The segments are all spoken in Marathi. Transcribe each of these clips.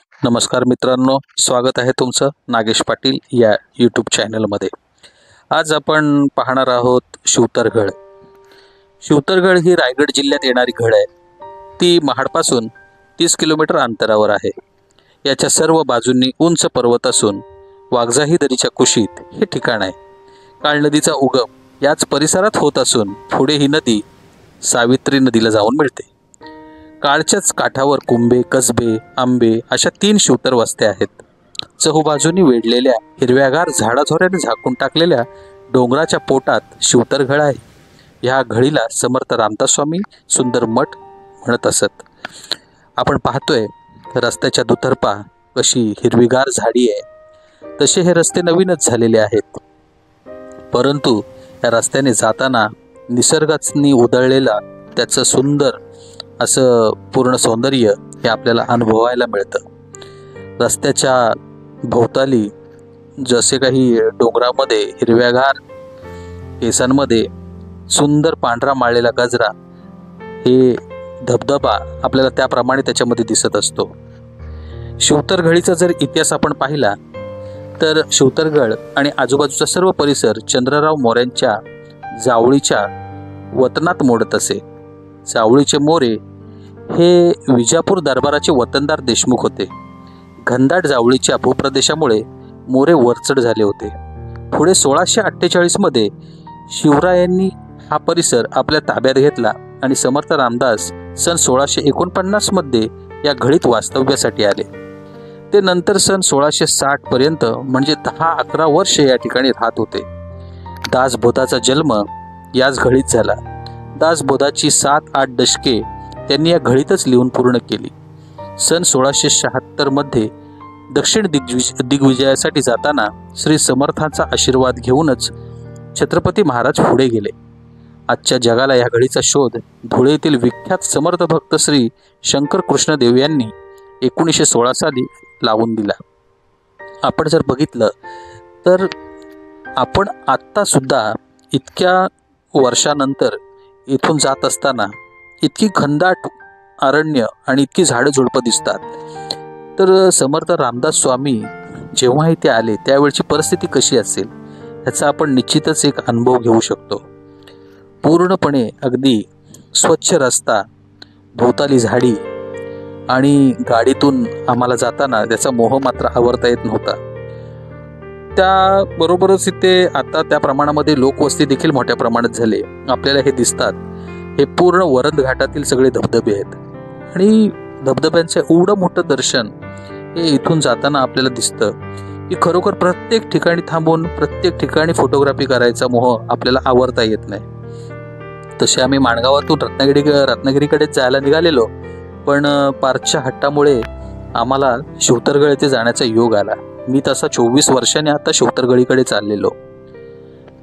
नमस्कार मित्रांनो, स्वागत आहे तुमचं नागेश पाटील या यूट्यूब चॅनलमध्ये। आज आपण पाहणार आहोत शिवतरगड। शिवतरगड ही रायगड जिल्ह्यात येणारी गड आहे। ती महाडपासून 30 किलोमीटर अंतरावर आहे। याच्या सर्व बाजूंनी उंच पर्वत असून वाघजाही दरीच्या कुशीत हे ठिकाण आहे। काळ नदीचा उगम याच परिसरात होत असून पुढे ही नदी सावित्री नदीला जाऊन मिळते। काळच्याच काठावर कुंभे, कसबे, आंबे अशा 3 शिवतर वस्त्या आहेत। चहूबाजूनी वेढलेल्या हिरव्यागार झाडाझोऱ्याने झाकून टाकलेल्या डोंगराच्या पोटात शिवतरगड आहे। ह्या घडीला समर्थ रामदास स्वामी सुंदर मठ म्हणत असत। आपण पाहतोय रस्त्याच्या दुतर्फा कशी हिरवीगार झाडी आहे। तसे हे रस्ते नवीनच झालेले आहेत, परंतु या रस्त्याने जाताना निसर्गाने उधळलेला त्याचं सुंदर असं पूर्ण सौंदर्य हे आपल्याला अनुभवायला मिळतं। रस्त्याच्या भोवताली जसे काही डोंगरामध्ये हिरव्यागार केसांमध्ये सुंदर पांढरा माळलेला गजरा, हे धबधबा आपल्याला त्याप्रमाणे त्याच्यामध्ये दिसत असतो। शिवतरगडीचा जर इतिहास आपण पाहिला तर शिवतरगड आणि आजूबाजूचा सर्व परिसर चंद्रराव मोऱ्यांच्या जावळीच्या वतनात मोडत असे। जावळीचे मोरे हे विजापूर दरबाराचे वतनदार देशमुख होते। घनदाट जावळीच्या भूप्रदेशामुळे मोरे वरचढ झाले होते। पुढे 1648 मध्ये शिवरायांनी हा परिसर आपल्या ताब्यात घेतला आणि समर्थ रामदास सन 1649 मध्ये या घडीत वास्तव्यासाठी आले। ते नंतर सन 1660 पर्यंत म्हणजे 10-11 वर्ष या ठिकाणी राहत होते। दासबोधाचा जन्म याच घडीत झाला। दासबोधाची 7-8 दशके त्यांनी या घडीतच लिहून पूर्ण केली। सन 1676 मध्ये दक्षिण दिग्विजयासाठी जाताना श्री समर्थांचा आशीर्वाद घेऊनच छत्रपती महाराज पुढे गेले। आजच्या जगाला या घडीचा शोध धुळे येथील विख्यात समर्थ भक्त श्री शंकर कृष्णदेव यांनी 1916 साली लावून दिला। आपण जर बघितलं तर आपण आत्ता सुद्धा इतक्या वर्षानंतर इथून जात असताना इतकी घनदाट अरण्य आणि इतकी झाडं झुडपं दिसतात। तर समर्थ रामदास स्वामी जेव्हा इथे आले त्यावेळची परिस्थिती कशी असेल याचा आपण निश्चितच एक अनुभव घेऊ शकतो। पूर्णपणे अगदी स्वच्छ रस्ता, भोवताली झाडी आणि गाडीतून आम्हाला जाताना त्याचा मोह मात्र आवरता येत नव्हता। त्याबरोबरच इथे आता त्या प्रमाणामध्ये लोकवस्ती देखील मोठ्या प्रमाणात झाली। आपल्याला हे दिसतात, हे पूर्ण वरंद घाटातील सगळे धबधबे आहेत आणि धबधब्यांचे एवढं मोठं दर्शन हे इथून जाताना आपल्याला दिसतं की खरोखर प्रत्येक ठिकाणी थांबून प्रत्येक ठिकाणी फोटोग्राफी करायचा मोह आपल्याला आवरता येत नाही। तसे आम्ही माणगावातून रत्नागिरीकडे जायला निघालेलो, पण पार्कच्या हट्टामुळे आम्हाला शिवतरगड येथे जाण्याचा योग आला। मी तसा 24 वर्षांनी आता शिवतरगडीकडे चाललेलो।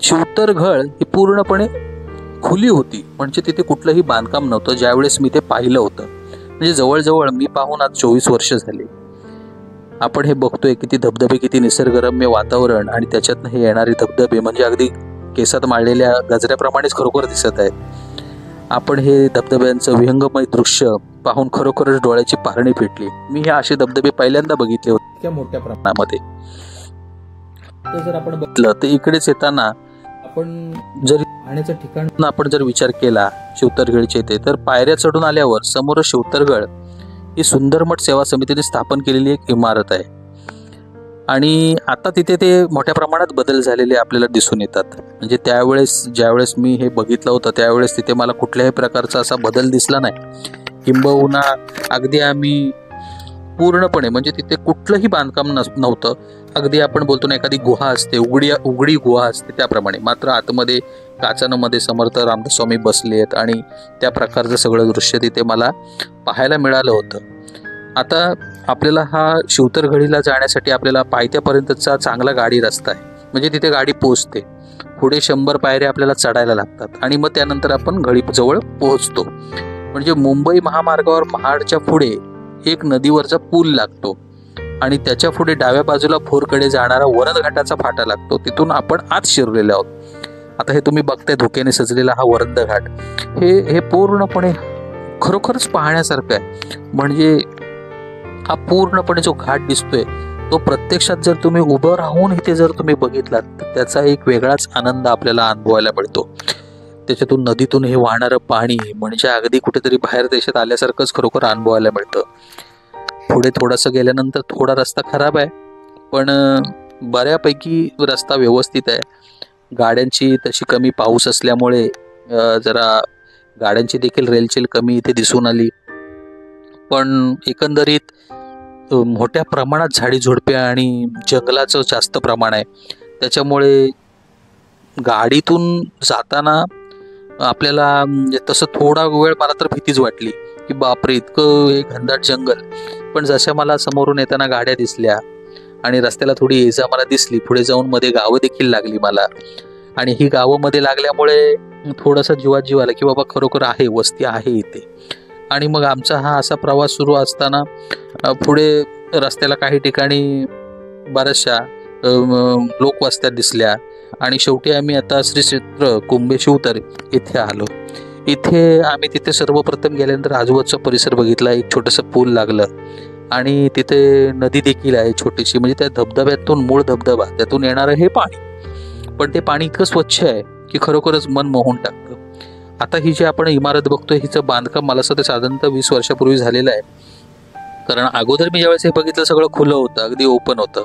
शिवतरगड ही पूर्णपणे खुली होती, म्हणजे तिथे कुठलंही बांधकाम नव्हतं ज्यावेळेस मी ते पाहिलं होतं। म्हणजे जवळजवळ मी पाहून आज 24 वर्ष झाली। आपण हे बघतोय किती धबधबे, किती निसर्गरम्य वातावरण आणि त्याच्यातनं हे येणारे धबधबे म्हणजे अगदी केसात माळलेल्या गजऱ्याप्रमाणेच खरोखर दिसत आहेत। आपण हे धबधब्यांचं विहंगमय दृश्य पाहून खरोखरच डोळ्याची पारणी फिटली। मी हे असे धबधबे पहिल्यांदा बघितले होते इतक्या मोठ्या प्रमाणामध्ये। तर जर आपण बघितलं तर इकडेच येताना आपण जर राहण्याचं ठिकाण आपण जर विचार केला शिवतरगडचे येते, तर पायऱ्या चढून आल्यावर समोर शिवतरगड ही सुंदर मठ सेवा समितीने स्थापन केलेली एक इमारत आहे आणि आता तिथे ते मोठ्या प्रमाणात बदल झालेले आपल्याला दिसून येतात। म्हणजे ज्यावेळेस मी हे बघितलं होतं त्यावेळेस तिथे मला कुठल्याही प्रकारचा असा बदल दिसला नाही। किंबहुना अगदी आम्ही पूर्णपणे म्हणजे तिथे कुठलंही बांधकाम नव्हतं। अगदी आपण बोलतो ना एखादी गुहा असते, उघडी गुहा असते त्याप्रमाणे, मात्र आतमध्ये काचांमध्ये समर्थ रामदास स्वामी बसलेत आणि त्या प्रकारचं सगळं दृश्य तिथे मला पाहायला मिळालं होतं। आता आपल्याला हा शिवतरगडीला जाण्यासाठी आपल्याला पायथ्यापर्यंतचा चांगला गाडी रस्ता आहे, म्हणजे तिथे गाडी पोहोचते। पुढे 100 पायऱ्या आपल्याला चढायला लागतात आणि मग त्यानंतर आपण घडीजवळ पोहोचतो। म्हणजे मुंबई महामार्गावर महाडच्या पुढे एक नदीवरचा पूल लागतो आणि त्याच्या पुढे डाव्या बाजूला भोरकडे जाणारा वरंद घाटाचा फाटा लागतो। तिथून आपण आत शिरलेले आहोत। आता हे तुम्ही बघताय धुक्याने सजलेला हा वरंद घाट, हे पूर्णपणे खरोखरच पाहण्यासारखं आहे। म्हणजे हा पूर्णपणे जो घाट दिसतोय तो प्रत्यक्षात जर तुम्ही उभं राहून इथे जर तुम्ही बघितलात तर त्याचा एक वेगळाच आनंद आपल्याला अनुभवायला मिळतो. त्याच्यातून नदीतून हे वाहणारं पाणी म्हणजे अगदी कुठेतरी बाहेर देशात आल्यासारखंच खरोखर अनुभवायला मिळतं. पुढे थोडंसं गेल्यानंतर थोडा रस्ता खराब आहे, पण बऱ्यापैकी रस्ता व्यवस्थित आहे. गाड्यांची तशी कमी पाऊस असल्यामुळे जरा गाड्यांची देखील रेलचेल कमी इथे दिसून आली. पण एकंदरीत मोठ्या प्रमाणात झाडी झुडपे आणि जंगलाचं जास्त प्रमाण आहे. त्याच्यामुळे गाडीतून जाताना आपल्याला तसं थोडा वेळ मला तर भीतीच वाटली की बापरे इतकं हे घनदाट जंगल. पण जशा मला समोरून येताना गाड्या दिसल्या आणि रस्त्याला थोडी ये-जा मला दिसली, पुढे जाऊन मध्ये गावं देखील लागली मला, आणि ही गावं मध्ये लागल्यामुळे थोडासा जीवात जीव आला की बाबा खरोखर आहे, वस्ती आहे इथे. आणि मग आमचा हा असा प्रवास सुरू असताना पुढे रस्त्याला काही ठिकाणी बऱ्याचशा लोकवस्त्या दिसल्या आणि शेवटी आम्ही आता श्री क्षेत्र कुंभे शिवतर इथे आलो. इथे आम्ही तिथे सर्वप्रथम गेल्यानंतर आजूबाजूचा परिसर बघितला. एक छोटंसं पूल लागलं आणि तिथे नदी देखील आहे छोटीशी, म्हणजे त्या धबधब्यातून मूळ धबधबा त्यातून येणारं हे पाणी, पण ते पाणी इतकं स्वच्छ आहे की खरोखरच मन मोहून टाकतं. आता ही जी आपण इमारत बघतोय हिचं बांधकाम मला असं ते साधारणतः 20 वर्षापूर्वी झालेलं आहे. कारण अगोदर मी ज्यावेळेस हे बघितलं सगळं खुलं होतं, अगदी ओपन होतं,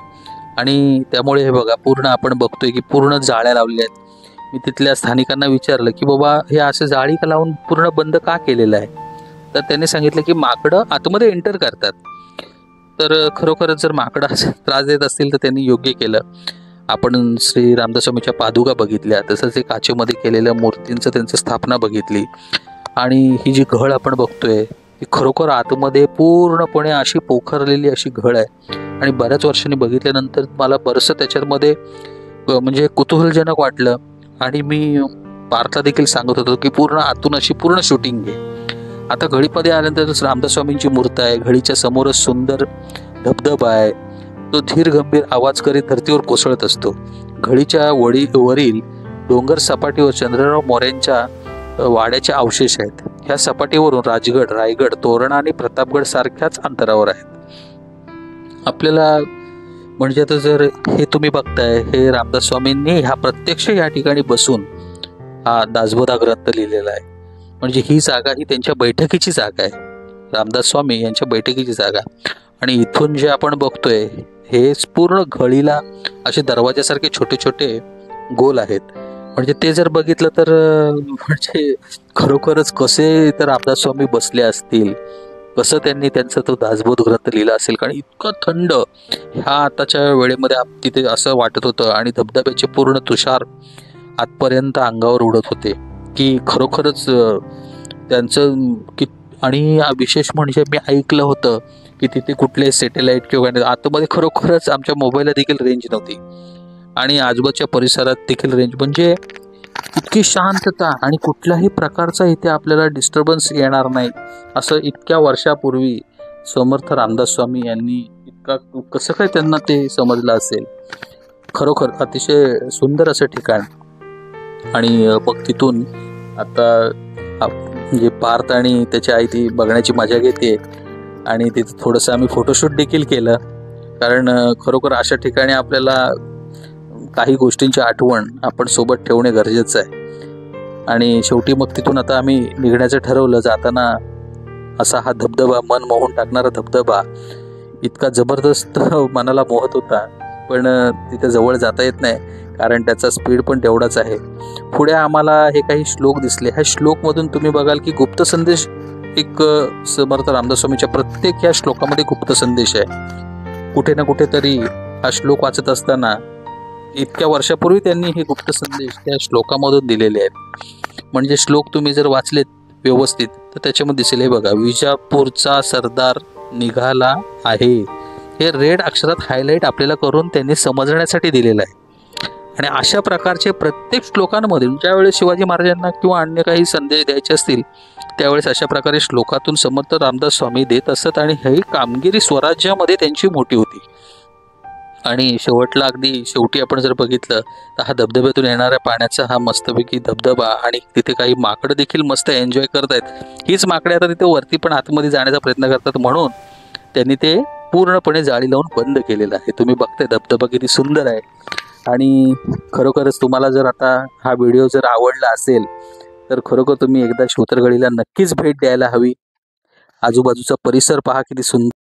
आणि त्यामुळे हे बघा पूर्ण आपण बघतोय की पूर्ण जाळ्या लावल्या आहेत. मी तिथल्या स्थानिकांना विचारलं की बाबा हे असं जाळी का लावून पूर्ण बंद का केलेलं आहे, तर त्यांनी सांगितलं की माकडं आतमध्ये एंटर करतात. तर खरोखरच जर माकडं असं त्रास देत असतील तर त्यांनी योग्य केलं. आपण श्री रामदास स्वामीच्या पादुका बघितल्या, तसंच हे काचेमध्ये केलेल्या मूर्तींचं त्यांचं स्थापना बघितली, आणि ही जी घळ आपण बघतोय ही खरोखर आतमध्ये पूर्णपणे अशी पोखरलेली अशी घळ आहे. आणि बऱ्याच वर्षांनी बघितल्यानंतर मला बरंचसं त्याच्यामध्ये म्हणजे कुतूहलजनक वाटलं, आणि मी पार्थला देखील सांगत होतो की पूर्ण आतून अशी पूर्ण शूटिंग घे. आता घळीमध्ये आल्यानंतर रामदास स्वामींची मूर्त आहे, घळीच्या समोरच सुंदर धबधबा आहे, तो धीर गंभीर आवाज करीत धर्तीवर कोसळत असतो. घळीच्या वरील डोंगर सपाटीवर चंद्रराव मोऱ्यांच्या वाड्याचे अवशेष आहेत. ह्या सपाटीवरून राजगड, रायगड, तोरणा आणि प्रतापगड सारख्याच अंतरावर आहेत. आपल्याला म्हणजे आता जर हे तुम्ही बघताय, हे रामदास स्वामींनी ह्या प्रत्यक्ष या ठिकाणी बसून हा दासबोधा ग्रंथ लिहिलेला आहे. म्हणजे ही जागा ही त्यांच्या बैठकीची जागा आहे, रामदास स्वामी यांच्या बैठकीची जागा. आणि इथून जे आपण बघतोय हे पूर्ण घळीला असे दरवाजासारखे छोटे छोटे गोल आहेत. म्हणजे ते जर बघितलं तर म्हणजे खरोखरच कसे तर रामदास स्वामी बसले असतील, कसं त्यांनी त्यांचा तो दासबोध ग्रंथ लिहिला असेल. कारण इतकं थंड ह्या आताच्या वेळेमध्ये तिथे असं वाटत होतं, आणि धबधब्याचे पूर्ण तुषार आतपर्यंत अंगावर उडत होते की खरोखरच त्यांचं की. आणि विशेष म्हणजे मी ऐकलं होतं की तिथे कुठले सॅटेलाईट किंवा आतमध्ये खरोखरच आमच्या मोबाईलला देखील रेंज नव्हती, आणि आजूबाजूच्या परिसरात देखील रेंज, म्हणजे इतकी शांतता आणि कुठल्याही प्रकारचा इथे आपल्याला डिस्टर्बन्स येणार नाही, असं इतक्या वर्षापूर्वी समर्थ रामदास स्वामी यांनी इतका कसं काय त्यांना ते समजलं असेल. खरोखर अतिशय सुंदर असं ठिकाण. आणि मग तिथून आता म्हणजे पार्थ आणि त्याची आई ती बघण्याची मजा घेते, आणि तिथे थोडंसं आम्ही फोटोशूट देखील केलं. कारण खरोखर अशा ठिकाणी आपल्याला काही गोष्टींची आठवण आपण सोबत ठेवणे गरजेचं आहे. आणि शेवटी मग तिथून आता आम्ही निघण्याचं ठरवलं. जाताना असा हा धबधबा, मन मोहून टाकणारा धबधबा इतका जबरदस्त मनाला मोहत होता, पण तिथे जवळ जाता येत नाही कारण त्याचा स्पीड पण तेवढाच आहे. पुढे आम्हाला हे काही श्लोक दिसले. ह्या श्लोकमधून तुम्ही बघाल की गुप्त संदेश, एक समर्थ रामदास स्वामीच्या प्रत्येक या श्लोकामध्ये गुप्त संदेश आहे. कुठे ना कुठेतरी हा श्लोक वाचत असताना इतक्या वर्षापूर्वी त्यांनी हे गुप्त संदेश त्या श्लोकामधून दिलेले आहेत. म्हणजे श्लोक तुम्ही जर वाचलेत व्यवस्थित तर त्याच्यामध्ये दिसेल, हे बघा, विजापूरचा सरदार निघाला आहे. हे रेड अक्षरात हायलाईट आपल्याला करून त्यांनी समजण्यासाठी दिलेलं आहे. आणि अशा प्रकारचे प्रत्येक श्लोकांमध्ये ज्यावेळेस शिवाजी महाराजांना किंवा अन्य काही संदेश द्यायचे असतील त्यावेळेस अशा प्रकारे श्लोकातून समर्थ रामदास स्वामी देत असत. आणि ही कामगिरी स्वराज्यामध्ये त्यांची मोठी होती. आणि शेवटला अगदी शेवटी आपण जर बघितलं तर हा धबधब्यातून येणाऱ्या पाण्याचा हा मस्तपैकी धबधबा, आणि तिथे काही माकडं देखील मस्त एन्जॉय करत आहेत. हीच माकडे आता तिथे वरती पण आतमध्ये जाण्याचा प्रयत्न करतात, म्हणून त्यांनी ते पूर्णपणे जाळी लावून बंद केलेलं आहे. तुम्ही बघताय धबधबा किती सुंदर आहे. आणि खरोखरच तुम्हाला जर आता हा व्हिडिओ जर आवडला असेल तर खरोखर तुम्ही एकदा शिवतरगडीला नक्कीच भेट द्यायला हवी. आजूबाजूचा परिसर पहा किती सुंदर